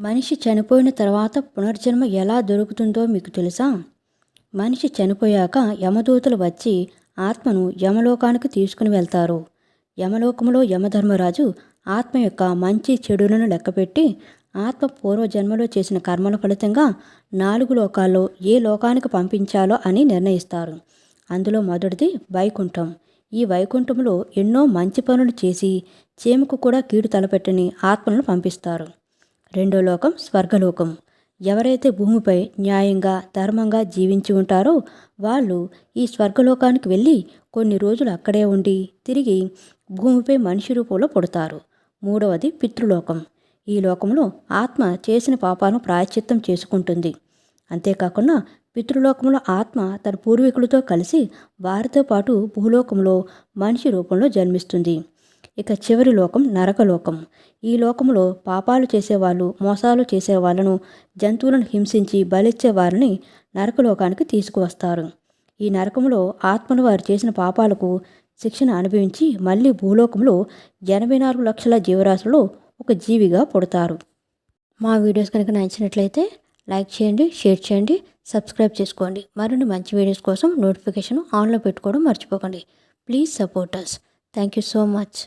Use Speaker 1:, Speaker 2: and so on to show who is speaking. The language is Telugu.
Speaker 1: మనిషి చనిపోయిన తర్వాత పునర్జన్మ ఎలా దొరుకుతుందో మీకు తెలుసా? మనిషి చనిపోయాక యమదూతలు వచ్చి ఆత్మను యమలోకానికి తీసుకుని వెళ్తారు. యమలోకంలో యమధర్మరాజు ఆత్మ యొక్క మంచి చెడులను లెక్కపెట్టి ఆత్మ పూర్వజన్మలో చేసిన కర్మల ఫలితంగా 4 లోకాల్లో ఏ లోకానికి పంపించాలో అని నిర్ణయిస్తారు. అందులో మొదటిది వైకుంఠం. ఈ వైకుంఠంలో ఎన్నో మంచి పనులు చేసి చీమకు కూడా కీడు తలపెట్టని ఆత్మలను పంపిస్తారు. రెండో లోకం స్వర్గలోకం. ఎవరైతే భూమిపై న్యాయంగా ధర్మంగా జీవించి ఉంటారో వాళ్ళు ఈ స్వర్గలోకానికి వెళ్ళి కొన్ని రోజులు అక్కడే ఉండి తిరిగి భూమిపై మనిషి రూపంలో పుడతారు. మూడవది పితృలోకం. ఈ లోకంలో ఆత్మ చేసిన పాపాలను ప్రాయశ్చిత్తం చేసుకుంటుంది. అంతేకాకుండా పితృలోకంలో ఆత్మ తన పూర్వీకులతో కలిసి వారితో పాటు భూలోకంలో మనిషి రూపంలో జన్మిస్తుంది. ఇక చివరి లోకం నరకలోకం. ఈ లోకంలో పాపాలు చేసేవాళ్ళు, మోసాలు చేసేవాళ్ళను, జంతువులను హింసించి బలిచ్చే వారిని నరకలోకానికి తీసుకువస్తారు. ఈ నరకంలో ఆత్మను వారు చేసిన పాపాలకు శిక్షణ అనుభవించి మళ్ళీ భూలోకంలో 84 లక్షల జీవరాశులలో ఒక జీవిగా పుడతారు. మా వీడియోస్ కనుక నచ్చినట్లయితే లైక్ చేయండి, షేర్ చేయండి, సబ్స్క్రైబ్ చేసుకోండి. మరిన్ని మంచి వీడియోస్ కోసం నోటిఫికేషన్ ఆన్లో పెట్టుకోవడం మర్చిపోకండి. Please support us. Thank you so much.